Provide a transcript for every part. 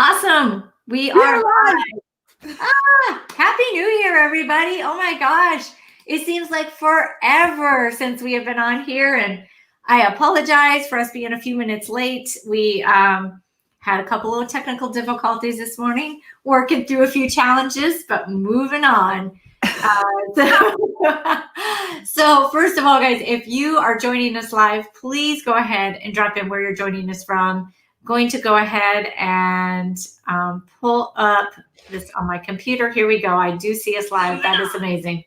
Awesome. We We are are live. Happy New Year, everybody. Oh my gosh. It seems like forever since we have been on here, and I apologize for us being a few minutes late. We had a couple of technical difficulties this morning, working through a few challenges, but moving on. So first of all, guys, if you are joining us live, please go ahead and drop in where you're joining us from. Going to go ahead and pull up this on my computer. Here we go. I do see us live. That is amazing.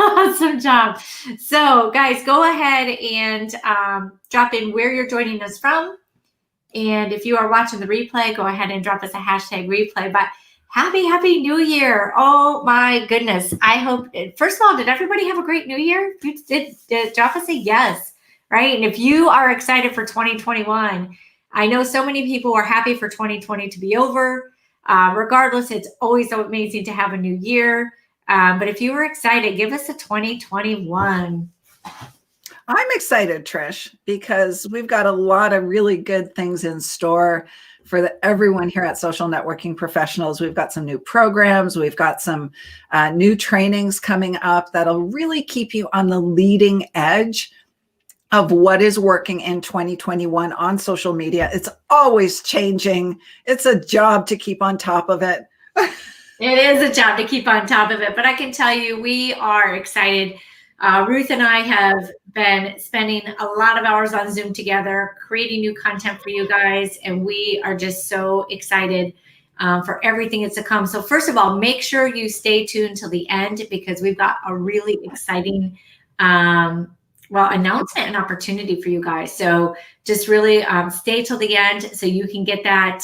Awesome job. So guys, go ahead and drop in where you're joining us from. And if you are watching the replay, go ahead and drop us a hashtag replay. But happy New Year. Oh my goodness. I hope, first of all, did everybody have a great New Year? Did drop us a yes, right? And if you are excited for 2021, I know so many people are happy for 2020 to be over. Regardless, it's always so amazing to have a new year. But if you were excited, give us a 2021. I'm excited, Trish, because we've got a lot of really good things in store for everyone here at Social Networking Professionals. We've got some new programs. We've got some new trainings coming up that'll really keep you on the leading edge of what is working in 2021 on social media. It's always changing. It's a job to keep on top of it. It is a job to keep on top of it, but I can tell you we are excited. Ruth and I have been spending a lot of hours on Zoom together, creating new content for you guys, and we are just so excited for everything that's to come. So first of all, make sure you stay tuned till the end, because we've got a really exciting announcement and opportunity for you guys. So just really stay till the end so you can get that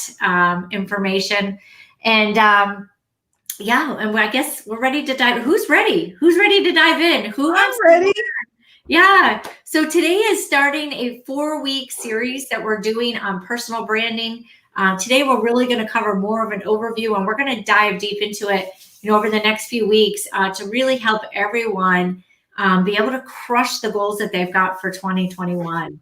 information. And and I guess we're ready to dive. Who's ready? Who's ready to dive in? I'm ready. Yeah. So today is starting a 4-week series that we're doing on personal branding. Today, we're really going to cover more of an overview, and we're going to dive deep into it, over the next few weeks to really help everyone be able to crush the goals that they've got for 2021.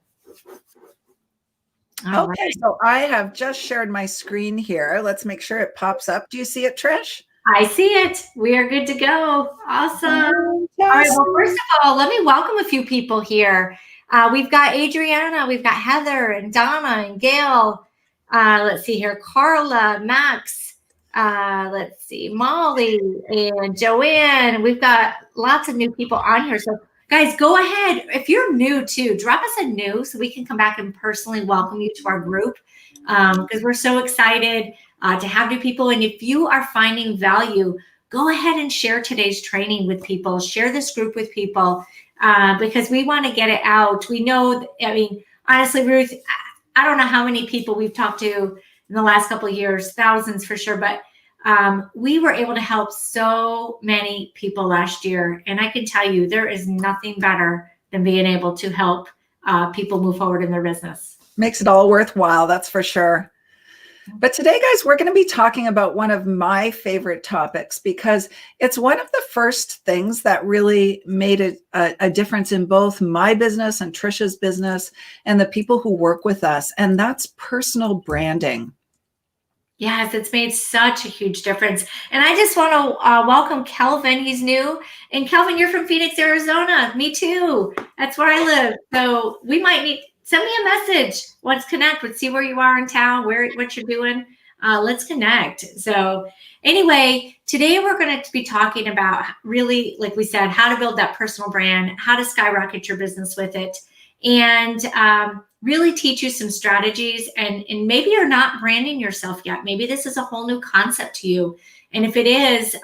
All right. So I have just shared my screen here. Let's make sure it pops up. Do you see it, Trish? I see it. We are good to go. Awesome. All right. Well, first of all, let me welcome a few people here. We've got Adriana, we've got Heather and Donna and Gail. Let's see here. Carla, Max, let's see, Molly and Joanne. We've got lots of new people on here. So guys, go ahead. If you're new too, drop us a new so we can come back and personally welcome you to our group, because we're so excited to have new people. And if you are finding value, go ahead and share today's training with people. Share this group with people because we want to get it out. We know, honestly, Ruth, I don't know how many people we've talked to in the last couple of years, thousands for sure, but we were able to help so many people last year. And I can tell you, there is nothing better than being able to help people move forward in their business. Makes it all worthwhile, that's for sure. But today, guys, we're going to be talking about one of my favorite topics, because it's one of the first things that really made a difference in both my business and Trisha's business and the people who work with us. And that's personal branding. Yes, it's made such a huge difference. And I just want to welcome Kelvin. He's new. And Kelvin, you're from Phoenix, Arizona. Me too. That's where I live. So we might need, send me a message. Let's connect. Let's see where you are in town, what you're doing. Let's connect. So anyway, today we're going to be talking about really, like we said, how to build that personal brand, how to skyrocket your business with it, and really teach you some strategies. And maybe you're not branding yourself yet. Maybe this is a whole new concept to you. And if it is,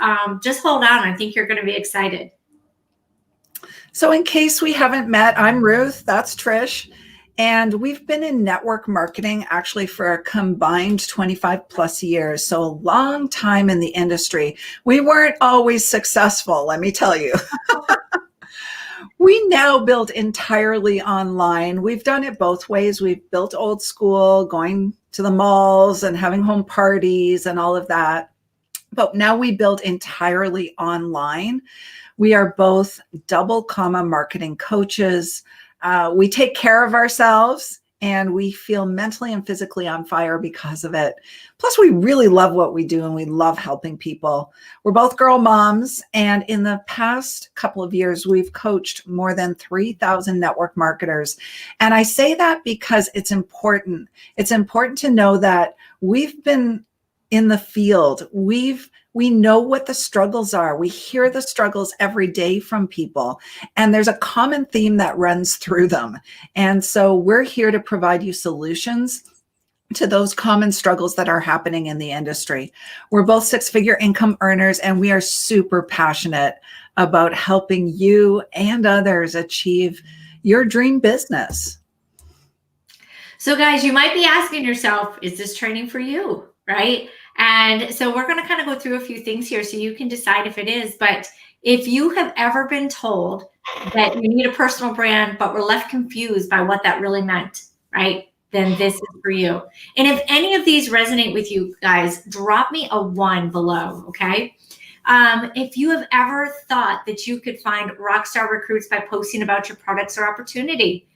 just hold on. I think you're going to be excited. So in case we haven't met, I'm Ruth. That's Trish. And we've been in network marketing actually for a combined 25 plus years. So a long time in the industry. We weren't always successful, let me tell you. We now build entirely online. We've done it both ways. We've built old school, going to the malls and having home parties and all of that. But now we build entirely online. We are both double comma marketing coaches. We take care of ourselves and we feel mentally and physically on fire because of it. Plus, we really love what we do and we love helping people. We're both girl moms, and in the past couple of years, we've coached more than 3,000 network marketers. And I say that because it's important. It's important to know that we've been in the field. We know what the struggles are. We hear the struggles every day from people, and there's a common theme that runs through them. And so we're here to provide you solutions to those common struggles that are happening in the industry. We're both six-figure income earners, and we are super passionate about helping you and others achieve your dream business. So guys, you might be asking yourself, is this training for you, right? And so we're going to kind of go through a few things here so you can decide if it is. But if you have ever been told that you need a personal brand, but were left confused by what that really meant, right? Then this is for you. And if any of these resonate with you guys, drop me a 1 below, okay? If you have ever thought that you could find rockstar recruits by posting about your products or opportunity,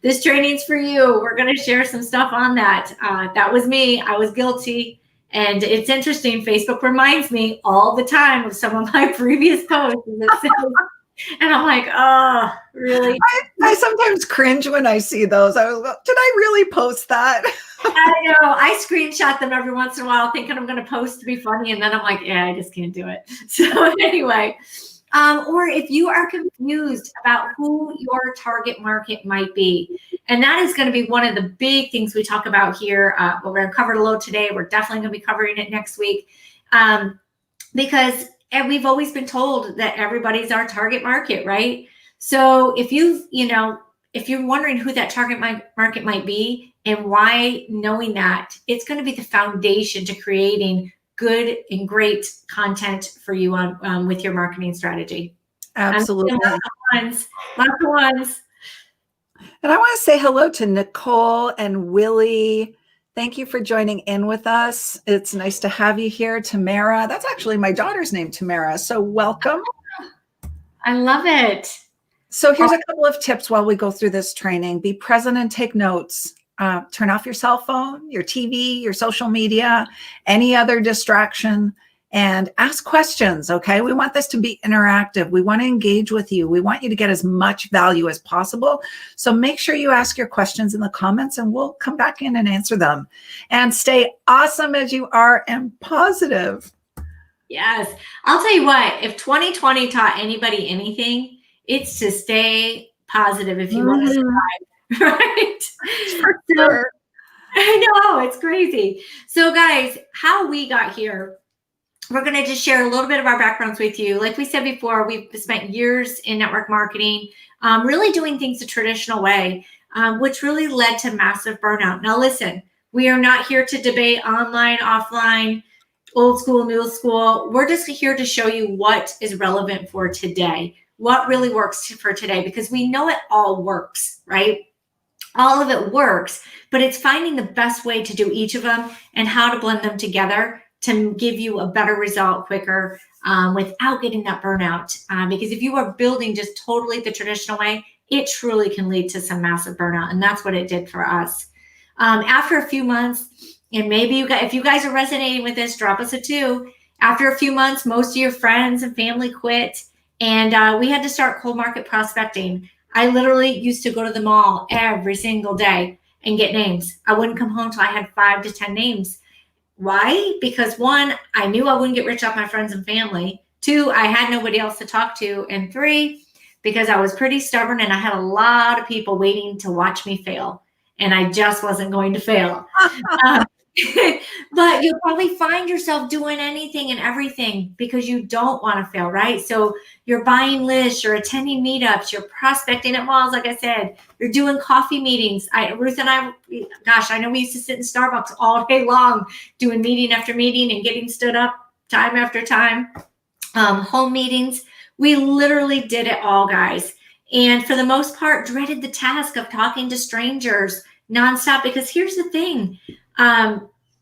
this training's for you. We're going to share some stuff on that. That was me. I was guilty. And it's interesting. Facebook reminds me all the time of some of my previous posts. And I'm like, oh, really? I sometimes cringe when I see those. I was, did I really post that? I know. I screenshot them every once in a while thinking I'm going to post to be funny. And then I'm like, yeah, I just can't do it. So anyway, or if you are confused about who your target market might be, and that is going to be one of the big things we talk about here. We're going to cover it a little today. We're definitely going to be covering it next week because we've always been told that everybody's our target market, right? So if if you're wondering who that target market might be and why knowing that, it's going to be the foundation to creating good and great content for you on with your marketing strategy. Absolutely. Lots of ones. And I want to say hello to Nicole and Willie. Thank you for joining in with us. It's nice to have you here. Tamara, that's actually my daughter's name, Tamara. So welcome. I love it. So here's a couple of tips while we go through this training. Be present and take notes. Turn off your cell phone, your TV, your social media, any other distraction, and ask questions, okay? We want this to be interactive. We want to engage with you. We want you to get as much value as possible. So make sure you ask your questions in the comments and we'll come back in and answer them. And stay awesome as you are and positive. Yes. I'll tell you what, if 2020 taught anybody anything, it's to stay positive if you want to survive, right? For sure. I know, it's crazy. So guys, how we got here, we're going to just share a little bit of our backgrounds with you. Like we said before, we've spent years in network marketing, really doing things the traditional way, which really led to massive burnout. Now listen, we are not here to debate online, offline, old school, new school. We're just here to show you what is relevant for today, what really works for today, because we know it all works, right? All of it works, but it's finding the best way to do each of them and how to blend them together to give you a better result quicker without getting that burnout. Because if you are building just totally the traditional way, it truly can lead to some massive burnout. And that's what it did for us. After a few months, and maybe if you guys are resonating with this, drop us a 2. After a few months, most of your friends and family quit. And we had to start cold market prospecting. I literally used to go to the mall every single day and get names. I wouldn't come home till I had 5 to 10 names. Why? Because 1, I knew I wouldn't get rich off my friends and family. 2, I had nobody else to talk to. And 3, because I was pretty stubborn and I had a lot of people waiting to watch me fail. And I just wasn't going to fail. But you'll probably find yourself doing anything and everything because you don't want to fail, right? So you're buying lists, you're attending meetups, you're prospecting at malls, like I said, you're doing coffee meetings. Ruth and I, gosh, I know we used to sit in Starbucks all day long doing meeting after meeting and getting stood up time after time. Home meetings. We literally did it all, guys. And for the most part, dreaded the task of talking to strangers nonstop because here's the thing.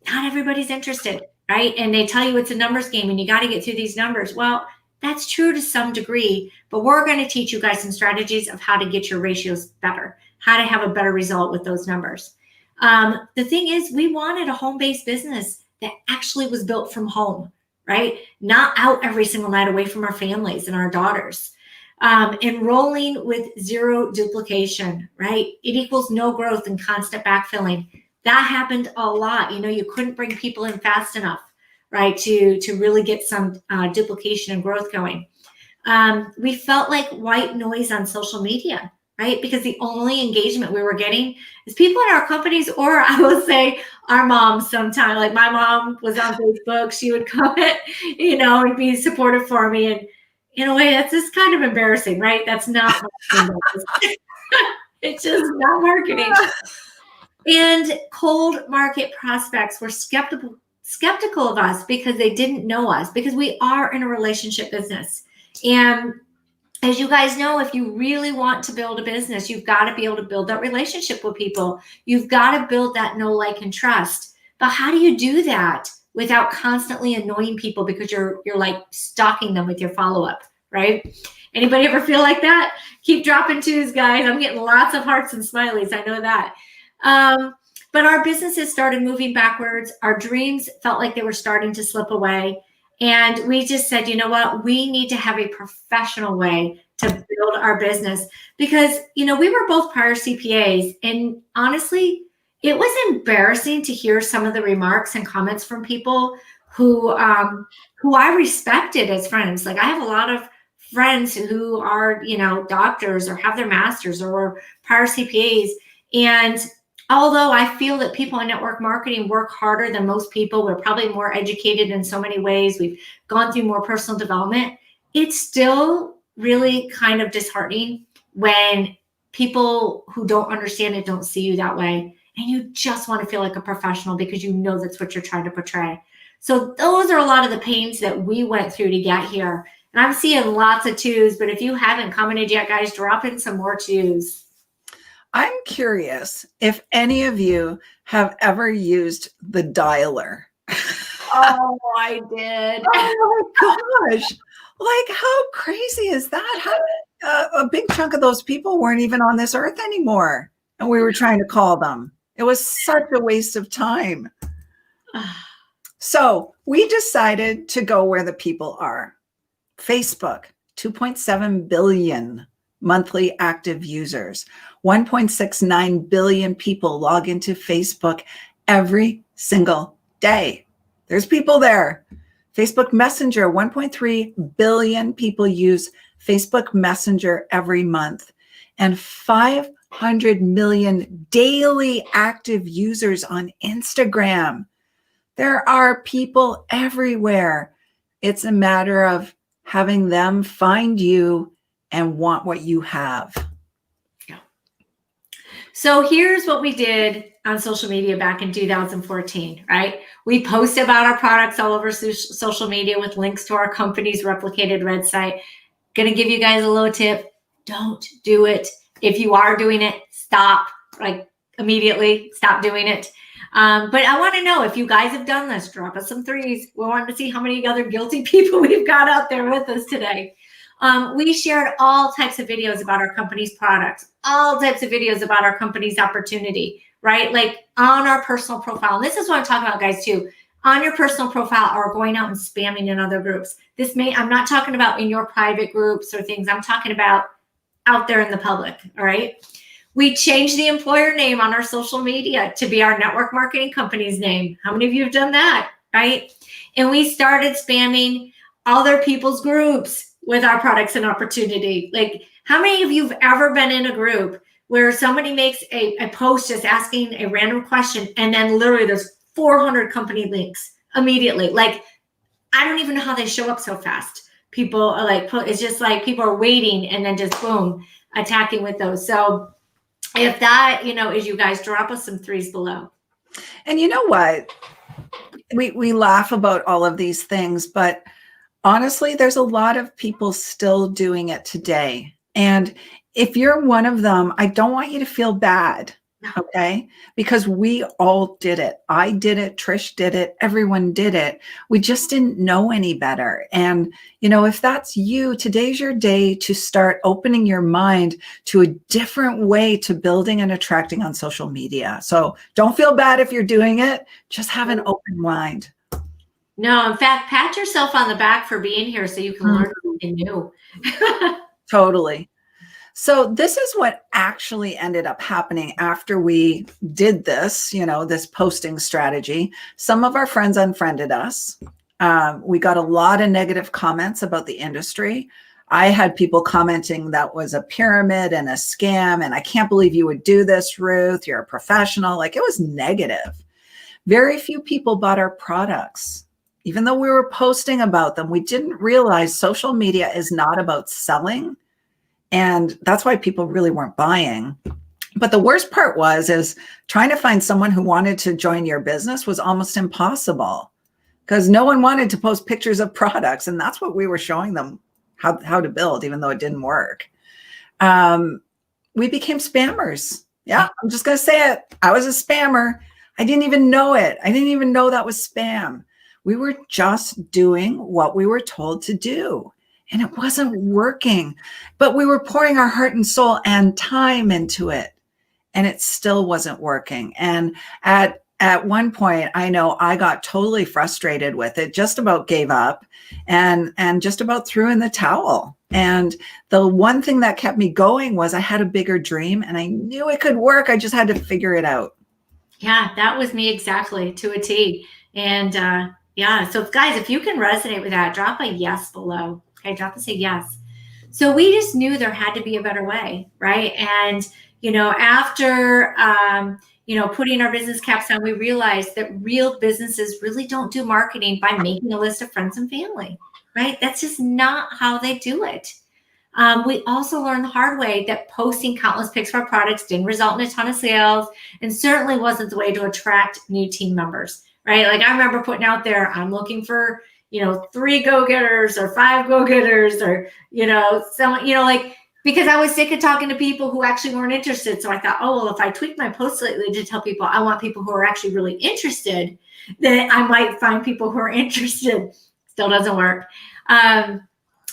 Not everybody's interested, right? And they tell you it's a numbers game and you got to get through these numbers. Well, that's true to some degree, but we're going to teach you guys some strategies of how to get your ratios better, how to have a better result with those numbers. The thing is, we wanted a home-based business that actually was built from home, right? Not out every single night away from our families and our daughters. Enrolling with zero duplication, right? It equals no growth and constant backfilling. That happened a lot. You couldn't bring people in fast enough, right? To really get some duplication and growth going. We felt like white noise on social media, right? Because the only engagement we were getting is people in our companies, or I will say our moms sometimes. Like my mom was on Facebook, she would comment, and be supportive for me. And in a way, that's just kind of embarrassing, right? That's not it's just not marketing. And cold market prospects were skeptical of us because they didn't know us, because we are in a relationship business. And as you guys know, if you really want to build a business, you've got to be able to build that relationship with people. You've got to build that know, like, and trust. But how do you do that without constantly annoying people because you're like stalking them with your follow-up, right? Anybody ever feel like that? Keep dropping twos, guys. I'm getting lots of hearts and smileys. I know that. But our businesses started moving backwards. Our dreams felt like they were starting to slip away. And we just said, you know what? We need to have a professional way to build our business, because, we were both prior CPAs. And honestly, it was embarrassing to hear some of the remarks and comments from people who I respected as friends. Like, I have a lot of friends who are, doctors or have their masters or prior CPAs. And although I feel that people in network marketing work harder than most people, we're probably more educated in so many ways, we've gone through more personal development, it's still really kind of disheartening when people who don't understand it don't see you that way. And you just want to feel like a professional because that's what you're trying to portray. So those are a lot of the pains that we went through to get here. And I'm seeing lots of twos, but if you haven't commented yet, guys, drop in some more twos. I'm curious if any of you have ever used the dialer. Oh, I did. Oh my gosh. Like, how crazy is that? A big chunk of those people weren't even on this earth anymore, and we were trying to call them. It was such a waste of time. So we decided to go where the people are. Facebook, 2.7 billion monthly active users. 1.69 billion people log into Facebook every single day. There's people there. Facebook Messenger, 1.3 billion people use Facebook Messenger every month. And 500 million daily active users on Instagram. There are people everywhere. It's a matter of having them find you and want what you have. Yeah. So here's what we did on social media back in 2014, right? We posted about our products all over social media with links to our company's replicated website. Gonna give you guys a little tip. Don't do it. If you are doing it, stop, like immediately stop doing it. But I want to know if you guys have done this. Drop us some threes. We wanted to see how many other guilty people we've got out there with us today. We shared all types of videos about our company's products, all types of videos about our company's opportunity, right? Like on our personal profile. And this is what I'm talking about, guys, too. On your personal profile or going out and spamming in other groups. I'm not talking about in your private groups or things. I'm talking about out there in the public, all right? We changed the employer name on our social media to be our network marketing company's name. How many of you have done that, right? And we started spamming other people's groups with our products and opportunity. Like, how many of you have ever been in a group where somebody makes a post just asking a random question and then literally there's 400 company links immediately? Like, I don't even know how they show up so fast. People are like, it's just like people are waiting and then just boom, attacking with those. So if that, is you guys, drop us some threes below. And you know what? We laugh about all of these things, but honestly, there's a lot of people still doing it today. And if you're one of them, I don't want you to feel bad. Okay. Because we all did it. I did it. Trish did it. Everyone did it. We just didn't know any better. And, if that's you, today's your day to start opening your mind to a different way to building and attracting on social media. So don't feel bad if you're doing it. Just have an open mind. No, in fact, pat yourself on the back for being here so you can learn something new. Totally. So this is what actually ended up happening after we did this, this posting strategy. Some of our friends unfriended us. We got a lot of negative comments about the industry. I had people commenting that was a pyramid and a scam, and I can't believe you would do this, Ruth. You're a professional. Like, it was negative. Very few people bought our products. Even though we were posting about them, we didn't realize social media is not about selling. And that's why people really weren't buying. But the worst part is trying to find someone who wanted to join your business was almost impossible because no one wanted to post pictures of products. And that's what we were showing them how to build, even though it didn't work. We became spammers. Yeah, I'm just going to say it. I was a spammer. I didn't even know it. I didn't even know that was spam. We were just doing what we were told to do. And it wasn't working, but we were pouring our heart and soul and time into it, and it still wasn't working. And at one point, I know I got totally frustrated with it, just about gave up and just about threw in the towel. And the one thing that kept me going was I had a bigger dream and I knew it could work. I just had to figure it out. Yeah, that was me exactly, to a T. And yeah, so guys, if you can resonate with that, drop a yes below. Okay, drop us a yes. So we just knew there had to be a better way, right? And, after, putting our business caps on, we realized that real businesses really don't do marketing by making a list of friends and family, right? That's just not how they do it. We also learned the hard way that posting countless pics of our products didn't result in a ton of sales and certainly wasn't the way to attract new team members, right? Like I remember putting out there, I'm looking for 3 go-getters or 5 go-getters or, because I was sick of talking to people who actually weren't interested. So I thought, well, if I tweak my post slightly to tell people I want people who are actually really interested, then I might find people who are interested. Still doesn't work.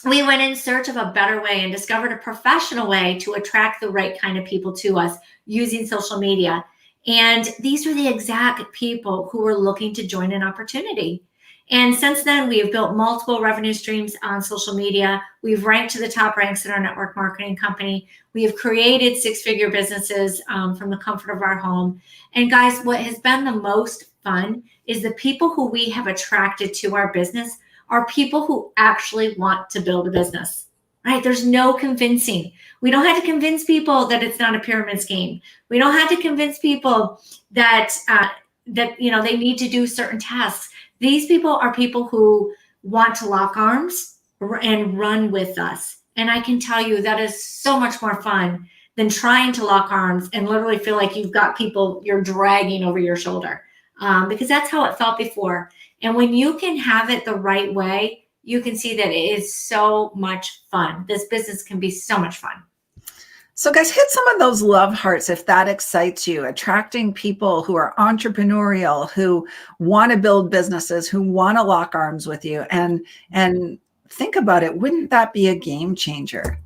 We went in search of a better way and discovered a professional way to attract the right kind of people to us using social media. And these were the exact people who were looking to join an opportunity. And since then, we have built multiple revenue streams on social media. We've ranked to the top ranks in our network marketing company. We have created 6-figure businesses from the comfort of our home. And guys, what has been the most fun is the people who we have attracted to our business are people who actually want to build a business, right? There's no convincing. We don't have to convince people that it's not a pyramid scheme. We don't have to convince people that they need to do certain tasks. These people are people who want to lock arms and run with us. And I can tell you that is so much more fun than trying to lock arms and literally feel like you've got people you're dragging over your shoulder, because that's how it felt before. And when you can have it the right way, you can see that it is so much fun. This business can be so much fun. So guys, hit some of those love hearts if that excites you, attracting people who are entrepreneurial, who want to build businesses, who want to lock arms with you. And think about it, wouldn't that be a game changer?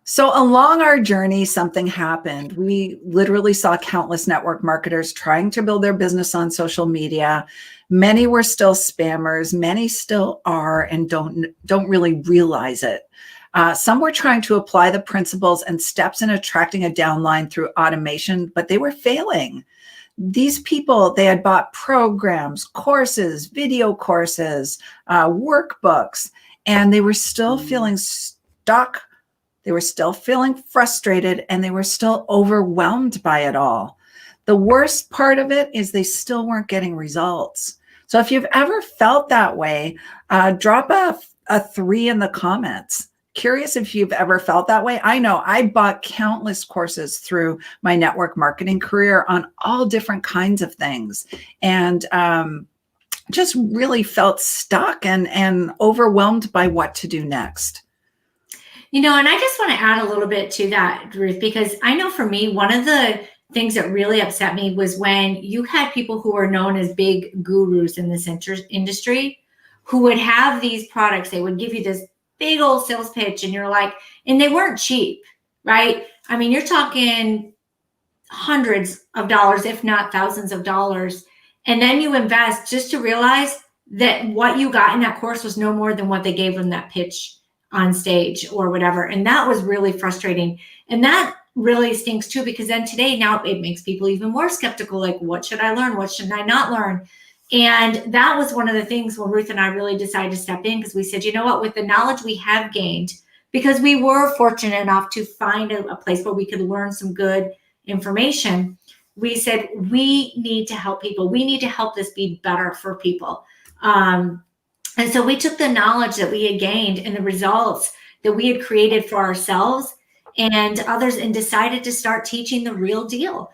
So along our journey, something happened. We literally saw countless network marketers trying to build their business on social media. Many were still spammers, many still are and don't really realize it. Some were trying to apply the principles and steps in attracting a downline through automation, but they were failing. These people, they had bought programs, courses, video courses, workbooks, and they were still feeling stuck. They were still feeling frustrated, and they were still overwhelmed by it all. The worst part of it is they still weren't getting results. So if you've ever felt that way, drop a 3 in the comments. Curious if you've ever felt that way. I know I bought countless courses through my network marketing career on all different kinds of things, and just really felt stuck and overwhelmed by what to do next. And I just want to add a little bit to that, Ruth, because I know for me, one of the things that really upset me was when you had people who were known as big gurus in this industry who would have these products. They would give you this big old sales pitch, and you're like, and they weren't cheap, right? I mean, you're talking hundreds of dollars, if not thousands of dollars. And then you invest just to realize that what you got in that course was no more than what they gave them that pitch on stage or whatever. And that was really frustrating. And that really stinks too, because then today, now it makes people even more skeptical. Like, what should I learn? What should I not learn? And that was one of the things when Ruth and I really decided to step in, because we said, you know what, with the knowledge we have gained, because we were fortunate enough to find a place where we could learn some good information, we said, we need to help people. We need to help this be better for people. And so we took the knowledge that we had gained and the results that we had created for ourselves and others and decided to start teaching the real deal.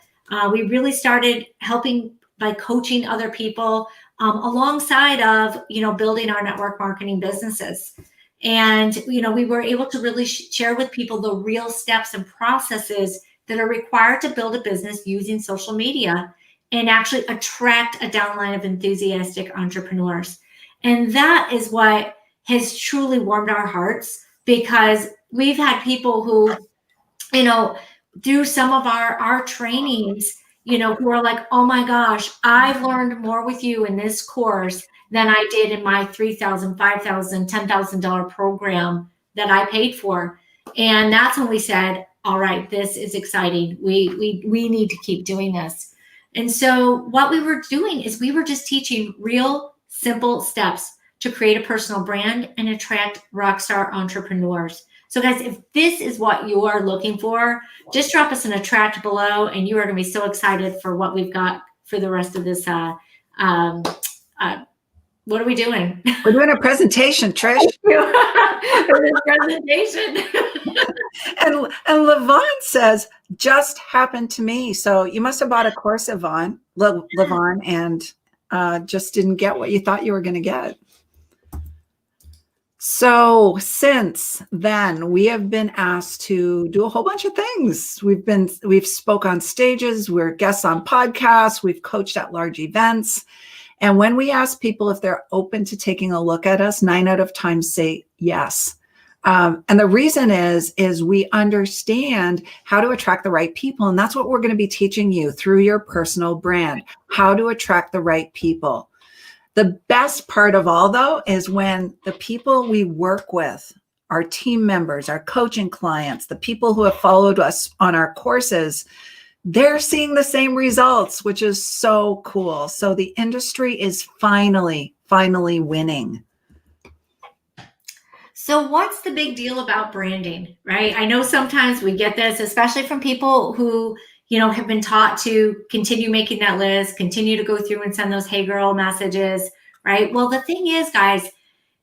We really started helping by coaching other people alongside of, building our network marketing businesses. And, we were able to really share with people the real steps and processes that are required to build a business using social media and actually attract a downline of enthusiastic entrepreneurs. And that is what has truly warmed our hearts, because we've had people who, through some of our trainings, who are like, oh my gosh, I've learned more with you in this course than I did in my $3,000, $5,000, $10,000 program that I paid for. And that's when we said, all right, this is exciting. We need to keep doing this. And so what we were doing is we were just teaching real simple steps to create a personal brand and attract rockstar entrepreneurs. So guys, if this is what you are looking for, just drop us an attract below, and you are going to be so excited for what we've got for the rest of this. What are we doing? We're doing a presentation, Trish. For this presentation. and Levon says, just happened to me. So you must have bought a course, Levon, and just didn't get what you thought you were going to get. So since then, we have been asked to do a whole bunch of things. We've spoke on stages, we're guests on podcasts, we've coached at large events. And when we ask people if they're open to taking a look at us, 9 out of 10 say yes. And the reason is we understand how to attract the right people. And that's what we're going to be teaching you through your personal brand, how to attract the right people. The best part of all, though, is when the people we work with, our team members, our coaching clients, the people who have followed us on our courses, they're seeing the same results, which is so cool. So the industry is finally winning. So what's the big deal about branding, right? I know sometimes we get this, especially from people who, have been taught to continue making that list, continue to go through and send those hey girl messages, right? Well, the thing is, guys,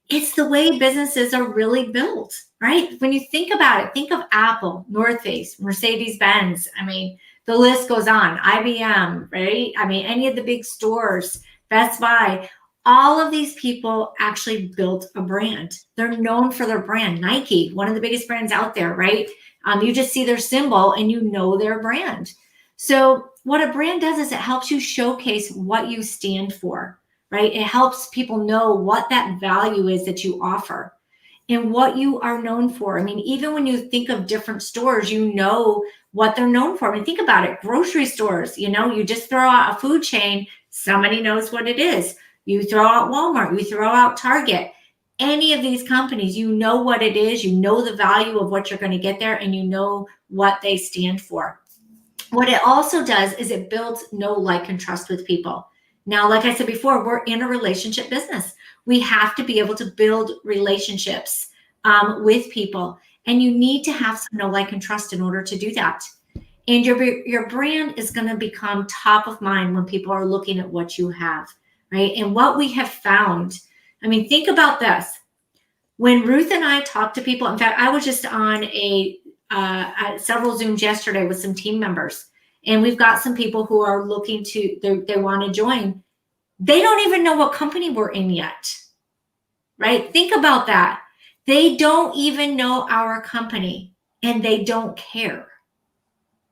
it's the way businesses are really built, right? When you think about it, think of Apple, North Face, Mercedes-Benz. I mean, the list goes on, IBM, right? I mean, any of the big stores, Best Buy, all of these people actually built a brand. They're known for their brand. Nike, one of the biggest brands out there, right? You just see their symbol and you know their brand. So what a brand does is it helps you showcase what you stand for, right? It helps people know what that value is that you offer and what you are known for. I mean, even when you think of different stores, you know what they're known for. I mean, think about it. Grocery stores, you just throw out a food chain, somebody knows what it is. You throw out Walmart, you throw out Target. Any of these companies, you know what it is, you know the value of what you're going to get there, and you know what they stand for. What it also does is it builds know, like, and trust with people. Now, like I said before, we're in a relationship business. We have to be able to build relationships with people, and you need to have some know, like, and trust in order to do that. And your brand is going to become top of mind when people are looking at what you have, right? And what we have found, I mean, think about this. When Ruth and I talk to people, in fact, I was just on several Zooms yesterday with some team members, and we've got some people who are looking they want to join. They don't even know what company we're in yet, right? Think about that. They don't even know our company, and they don't care,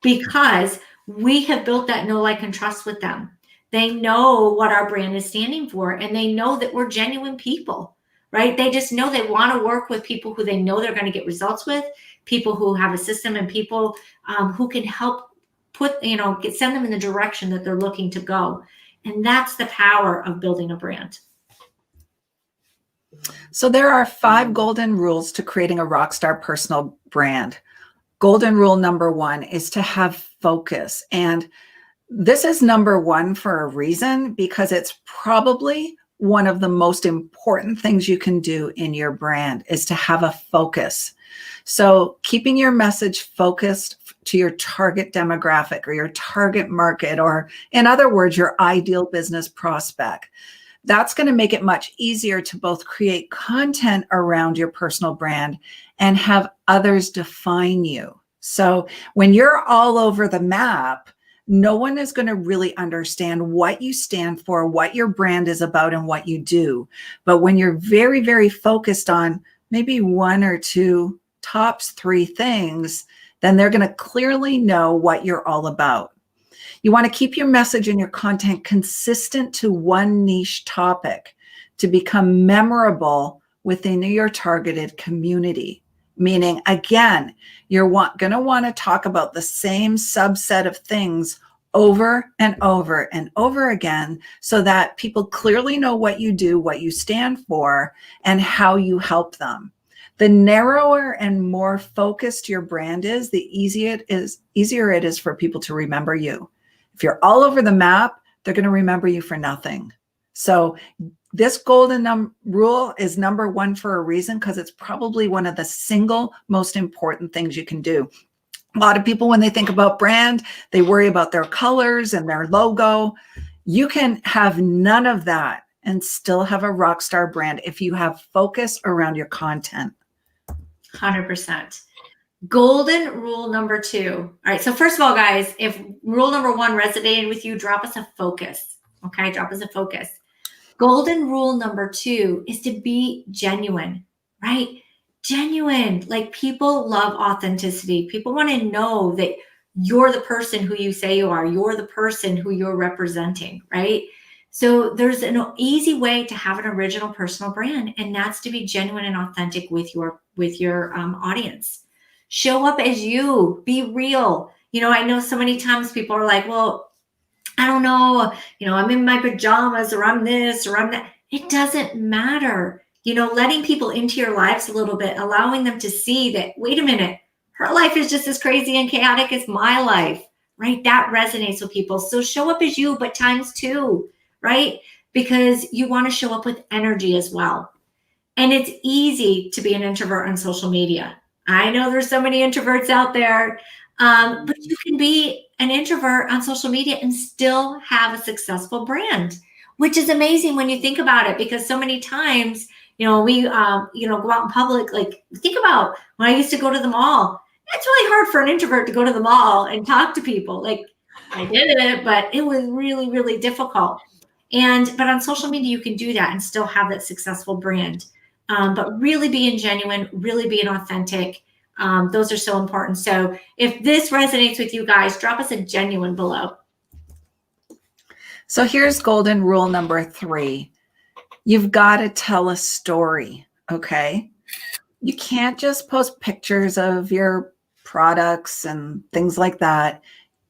because we have built that know, like, and trust with them. They know what our brand is standing for, and they know that we're genuine people, right? They just know they want to work with people who they know they're going to get results with, people who have a system, and people who can help send them in the direction that they're looking to go. And that's the power of building a brand. So there are 5 golden rules to creating a rockstar personal brand. Golden rule number 1 is to have focus. And this is number 1 for a reason, because it's probably one of the most important things you can do in your brand is to have a focus. So keeping your message focused to your target demographic or your target market, or in other words, your ideal business prospect. That's going to make it much easier to both create content around your personal brand and have others define you. So when you're all over the map, no one is going to really understand what you stand for, what your brand is about, and what you do. But when you're very, very focused on maybe 1 or 2, tops 3 things, then they're going to clearly know what you're all about. You want to keep your message and your content consistent to one niche topic to become memorable within your targeted community. Meaning, again, you're going to want to talk about the same subset of things over and over and over again, so that people clearly know what you do, what you stand for, and how you help them. The narrower and more focused your brand is, the easier it is for people to remember you. If you're all over the map, they're going to remember you for nothing. So this golden rule is number 1 for a reason, because it's probably one of the single most important things you can do. A lot of people, when they think about brand, they worry about their colors and their logo. You can have none of that and still have a rockstar brand if you have focus around your content. 100%. Golden rule number 2. All right. So first of all, guys, if rule number 1 resonated with you, drop us a focus. Okay. Drop us a focus. Golden rule number 2 is to be genuine, right? Genuine. Like, people love authenticity. People want to know that you're the person who you say you are. You're the person who you're representing, right? So there's an easy way to have an original personal brand, and that's to be genuine and authentic with your audience. Show up as you. Be real. I know so many times people are like, well, I don't know, I'm in my pajamas, or I'm this, or I'm that. It doesn't matter. Letting people into your lives a little bit, allowing them to see that, wait a minute, her life is just as crazy and chaotic as my life, right? That resonates with people. So show up as you, but times 2, right? Because you want to show up with energy as well. And it's easy to be an introvert on social media. I know there's so many introverts out there, but you can be an introvert on social media and still have a successful brand, which is amazing when you think about it, because so many times, we, go out in public. Like, think about when I used to go to the mall. It's really hard for an introvert to go to the mall and talk to people. Like, I did it, but it was really, really difficult. But on social media, you can do that and still have that successful brand. But really being genuine, really being authentic. Those are so important. So if this resonates with you guys, drop us a genuine below. So here's golden rule number 3. You've got to tell a story, okay? You can't just post pictures of your products and things like that.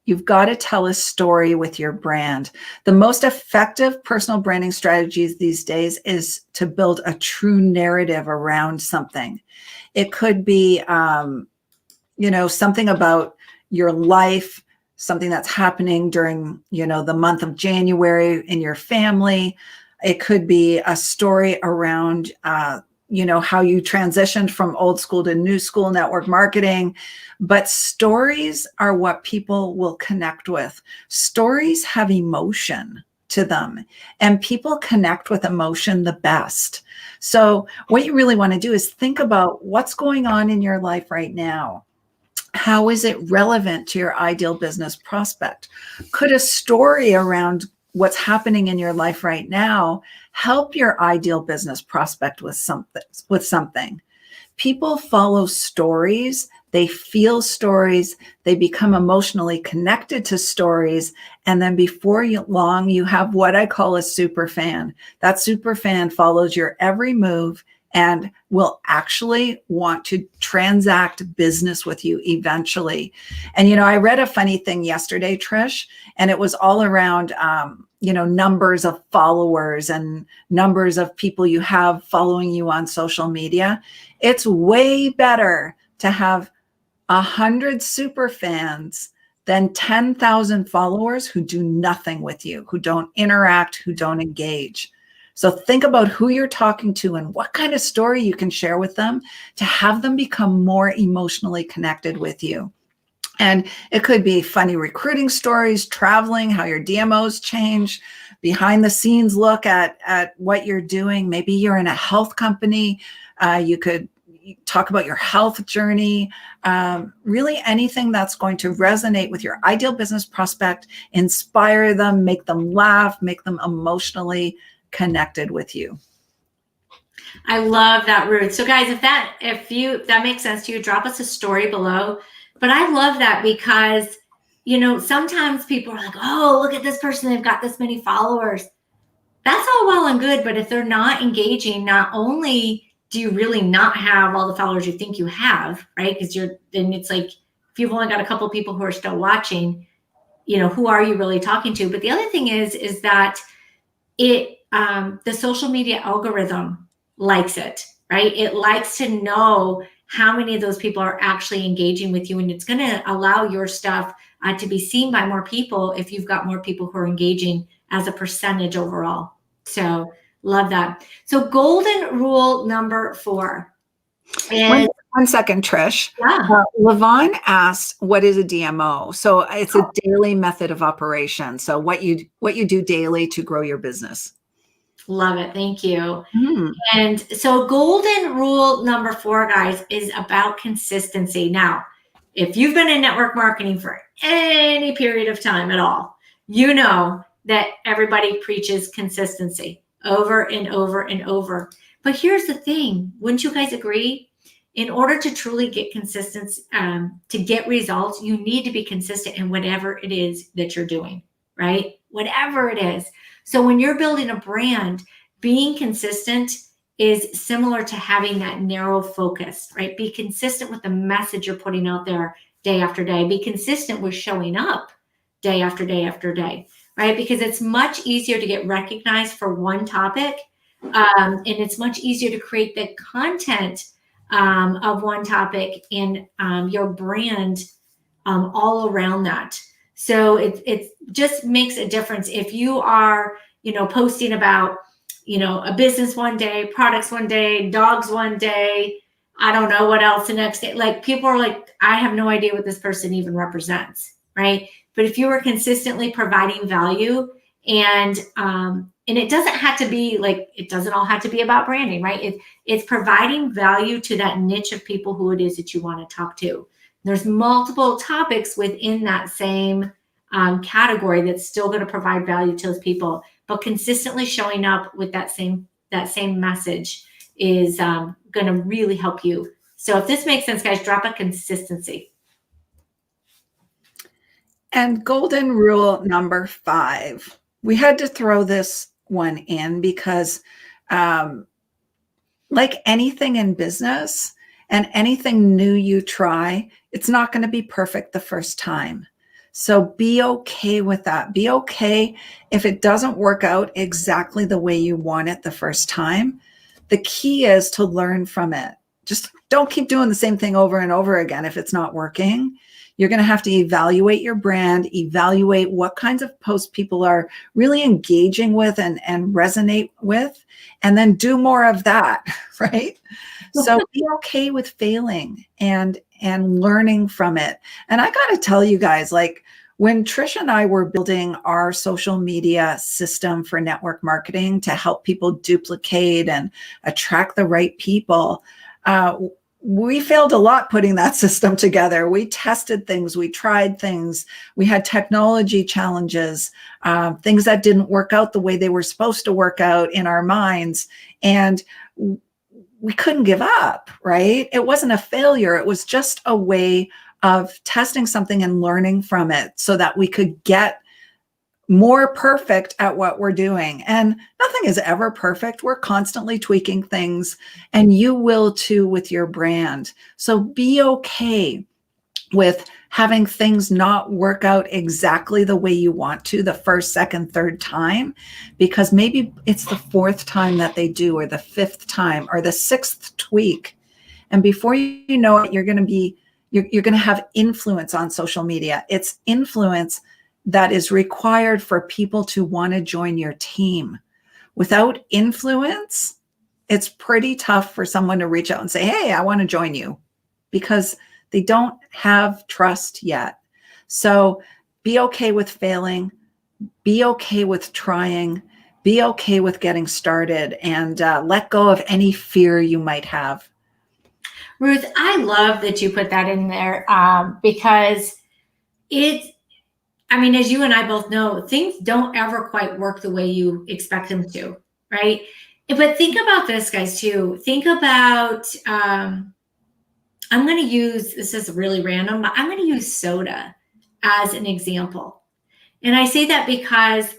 You've got to tell a story with your brand. The most effective personal branding strategies these days is to build a true narrative around something. It could be, something about your life, something that's happening during, the month of January in your family. It could be a story around, how you transitioned from old school to new school network marketing. But stories are what people will connect with. Stories have emotion to them, and people connect with emotion the best. So what you really want to do is think about what's going on in your life right now. How is it relevant to your ideal business prospect? Could a story around what's happening in your life right now help your ideal business prospect with something? people follow stories, they feel stories, they become emotionally connected to stories, and then before long, you have what I call a super fan. That super fan follows your every move and will actually want to transact business with you eventually. And, I read a funny thing yesterday, Trish, and it was all around, numbers of followers and numbers of people you have following you on social media. It's way better to have 100 super fans than 10,000 followers who do nothing with you, who don't interact, who don't engage. So think about who you're talking to and what kind of story you can share with them to have them become more emotionally connected with you. And it could be funny recruiting stories, traveling, how your DMOs change, behind the scenes look at what you're doing. Maybe you're in a health company. You could talk about your health journey, really anything that's going to resonate with your ideal business prospect, inspire them, make them laugh, make them emotionally connected with you. I love that, Ruth. So guys, if that makes sense to you, drop us a story below. But I love that because, sometimes people are like, oh, look at this person. They've got this many followers. That's all well and good. But if they're not engaging, not only do you really not have all the followers you think you have, right? Because then it's like, if you've only got a couple of people who are still watching, who are you really talking to? But the other thing is that the social media algorithm likes it, right? It likes to know how many of those people are actually engaging with you, and it's going to allow your stuff to be seen by more people if you've got more people who are engaging as a percentage overall. So love that. So golden rule number 4 is— One second, Trish. Yeah. Levon asked, what is a DMO? So it's a daily method of operation. So what you do daily to grow your business. Love it. Thank you. And so golden rule number 4, guys, is about consistency. Now, if you've been in network marketing for any period of time at all, you know that everybody preaches consistency over and over and over. But here's the thing. Wouldn't you guys agree? In order to truly get consistency, to get results, you need to be consistent in whatever it is that you're doing, right? Whatever it is. So when you're building a brand, being consistent is similar to having that narrow focus, right? Be consistent with the message you're putting out there day after day. Be consistent with showing up day after day after day, right? Because it's much easier to get recognized for one topic, and it's much easier to create the content of one topic and your brand all around that. So it just makes a difference if you are, posting about, a business one day, products one day, dogs one day, I don't know what else the next day. Like people are like, I have no idea what this person even represents, right? But if you are consistently providing value and it doesn't have to be like, it doesn't all have to be about branding, right? It's providing value to that niche of people who it is that you want to talk to. There's multiple topics within that same category that's still going to provide value to those people, but consistently showing up with that same message is going to really help you. So if this makes sense, guys, drop a consistency. And golden rule number 5. We had to throw this one in because like anything in business and anything new you try, it's not going to be perfect the first time. So be okay with that. Be okay if it doesn't work out exactly the way you want it the first time. The key is to learn from it. Just don't keep doing the same thing over and over again if it's not working. You're going to have to evaluate your brand, evaluate what kinds of posts people are really engaging with and resonate with, and then do more of that, right? So be okay with failing and learning from it. And I got to tell you guys, like when Trish and I were building our social media system for network marketing to help people duplicate and attract the right people, we failed a lot putting that system together. We tested things, we tried things, we had technology challenges, things that didn't work out the way they were supposed to work out in our minds. And we couldn't give up, right? It wasn't a failure. It was just a way of testing something and learning from it so that we could get more perfect at what we're doing. And nothing is ever perfect. We're constantly tweaking things, and you will too with your brand. So be okay with having things not work out exactly the way you want to the first, second, third time, because maybe it's the fourth time that they do, or the fifth time, or the sixth tweak. And before you know it, you're going to have influence on social media. It's influence that is required for people to want to join your team. Without influence, it's pretty tough for someone to reach out and say, hey, I want to join you, because they don't have trust yet. So be okay with failing, be okay with trying, be okay with getting started, and let go of any fear you might have. Ruth, I love that you put that in there, because as you and I both know, things don't ever quite work the way you expect them to, right? But think about this, guys, too. Think about, I'm going to use, this is really random, but I'm going to use soda as an example. And I say that because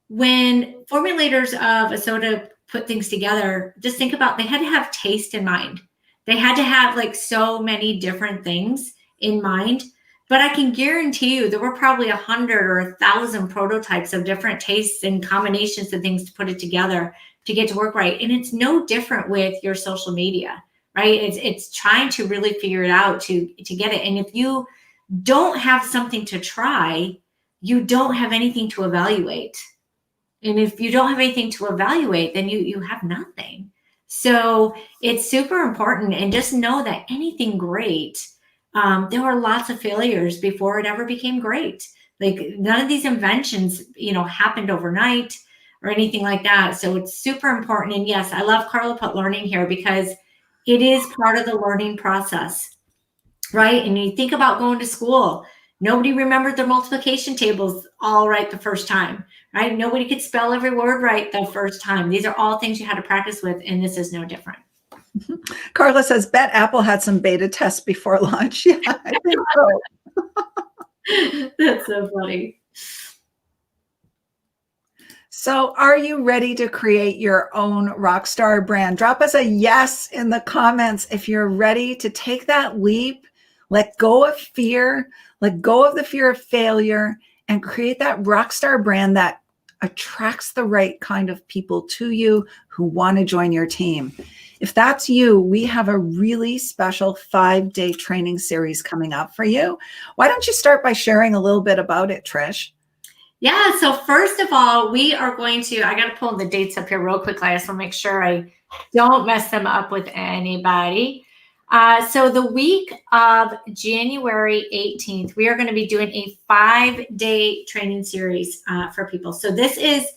when formulators of a soda put things together, just think about, they had to have taste in mind. They had to have like so many different things in mind. But I can guarantee you there were probably 100 or 1,000 prototypes of different tastes and combinations of things to put it together to get to work right. And it's no different with your social media, right? It's trying to really figure it out to get it. And if you don't have something to try, you don't have anything to evaluate. And if you don't have anything to evaluate, then you have nothing. So it's super important. And just know that anything great, there were lots of failures before it ever became great. Like none of these inventions, happened overnight or anything like that. So it's super important. And yes, I love Carla put learning here, because it is part of the learning process, right? And you think about going to school. Nobody remembered their multiplication tables all right the first time, right? Nobody could spell every word right the first time. These are all things you had to practice with, and this is no different. Carla says, bet Apple had some beta tests before launch. Yeah, I think so. That's so funny. So are you ready to create your own rockstar brand? Drop us a yes in the comments if you're ready to take that leap, let go of fear, let go of the fear of failure, and create that rockstar brand that attracts the right kind of people to you who want to join your team. If that's you, we have a really special 5-day training series coming up for you. Why don't you start by sharing a little bit about it, Trish? Yeah, so first of all, we are going to, I got to pull the dates up here real quickly. I just want to make sure I don't mess them up with anybody. So the week of January 18th, we are going to be doing a 5-day training series for people. So this is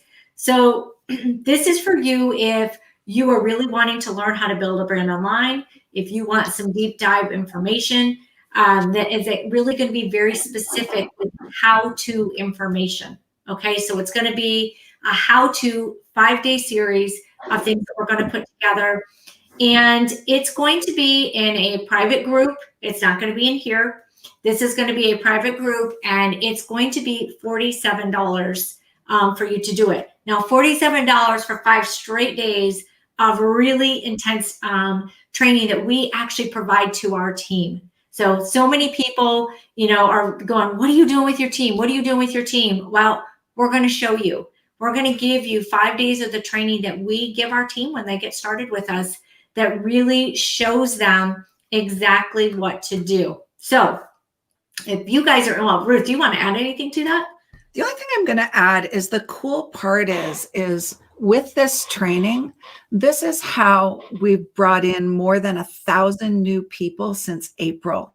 for you if you are really wanting to learn how to build a brand online, if you want some deep dive information, that is really going to be very specific with how-to information. Okay, so it's going to be a how-to 5-day series of things that we're going to put together. And it's going to be in a private group. It's not going to be in here. This is going to be a private group, and it's going to be $47 for you to do it. Now, $47 for 5 straight days of really intense training that we actually provide to our team. So many people, are going, what are you doing with your team? What are you doing with your team? Well, we're going to show you. We're going to give you 5 days of the training that we give our team when they get started with us, that really shows them exactly what to do. So if you guys are, well, Ruth, do you want to add anything to that? The only thing I'm going to add is the cool part is with this training, this is how we've brought in more than 1,000 new people since April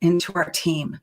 into our team.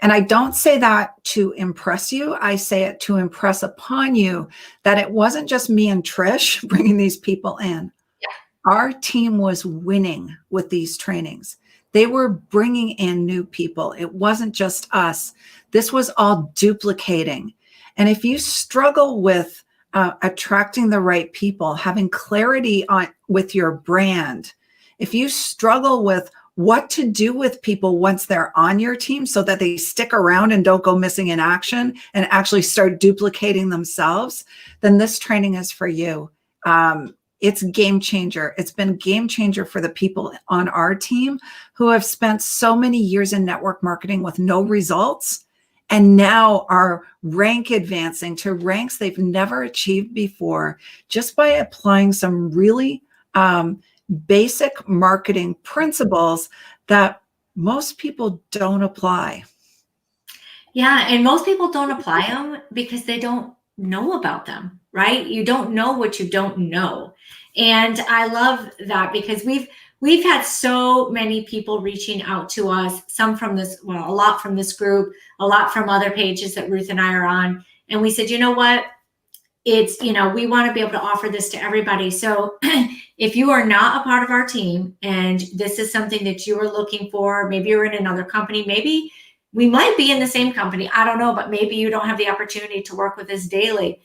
And I don't say that to impress you. I say it to impress upon you that it wasn't just me and Trish bringing these people in. Yeah. Our team was winning with these trainings. They were bringing in new people. It wasn't just us. This was all duplicating. And if you struggle with attracting the right people, having clarity on with your brand. If you struggle with what to do with people once they're on your team so that they stick around and don't go missing in action and actually start duplicating themselves, then this training is for you. It's game changer. It's been game changer for the people on our team who have spent so many years in network marketing with no results and now are rank advancing to ranks they've never achieved before just by applying some really basic marketing principles that most people don't apply. Yeah, and most people don't apply them because they don't know about them, right? You don't know what you don't know. And I love that because we've had so many people reaching out to us, some from this, well, a lot from this group, a lot from other pages that Ruth and I are on. And we said, you know what? It's, we want to be able to offer this to everybody. So if you are not a part of our team and this is something that you are looking for, maybe you're in another company, maybe we might be in the same company, I don't know, but maybe you don't have the opportunity to work with us daily.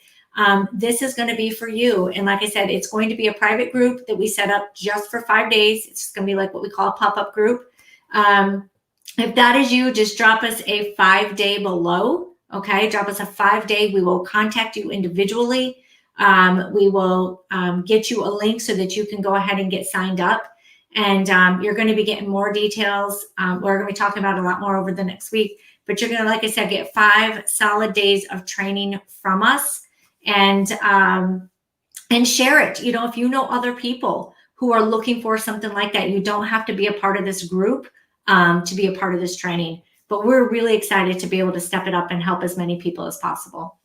This is going to be for you. And like I said, it's going to be a private group that we set up just for 5 days. It's going to be like what we call a pop-up group. If that is you, just drop us a 5-day below. Okay, drop us a 5-day. We will contact you individually. We will get you a link so that you can go ahead and get signed up. And you're going to be getting more details. We're going to be talking about a lot more over the next week. But you're going to, like I said, get 5 solid days of training from us, and share it. If you know other people who are looking for something like that, you don't have to be a part of this group to be a part of this training. But we're really excited to be able to step it up and help as many people as possible.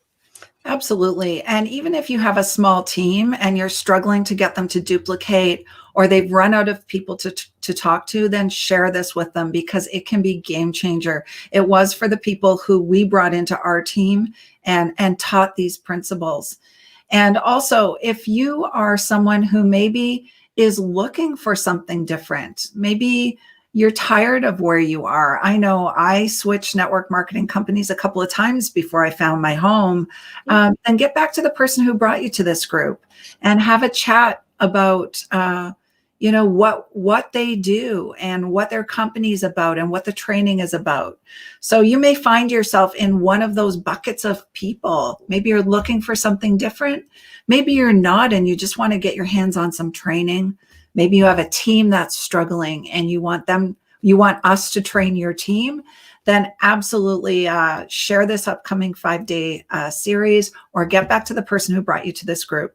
Absolutely. And even if you have a small team and you're struggling to get them to duplicate, or they've run out of people to talk to, then share this with them because it can be game changer. It was for the people who we brought into our team and taught these principles. And also, if you are someone who maybe is looking for something different, maybe you're tired of where you are. I know I switched network marketing companies a couple of times before I found my home. And get back to the person who brought you to this group and have a chat about, what they do and what their company is about and what the training is about. So you may find yourself in one of those buckets of people. Maybe you're looking for something different. Maybe you're not, and you just want to get your hands on some training. Maybe you have a team that's struggling and you want us to train your team, then absolutely share this upcoming 5-day series or get back to the person who brought you to this group.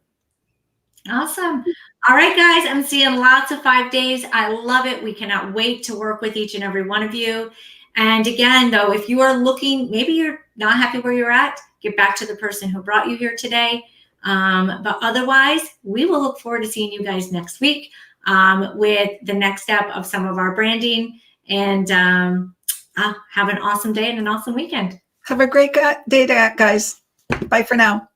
Awesome. All right, guys, I'm seeing lots of 5 days. I love it. We cannot wait to work with each and every one of you. And again, though, if you are looking, maybe you're not happy where you're at, get back to the person who brought you here today. But otherwise, we will look forward to seeing you guys next week with the next step of some of our branding. And have an awesome day and an awesome weekend. Have a great day, guys. Bye for now.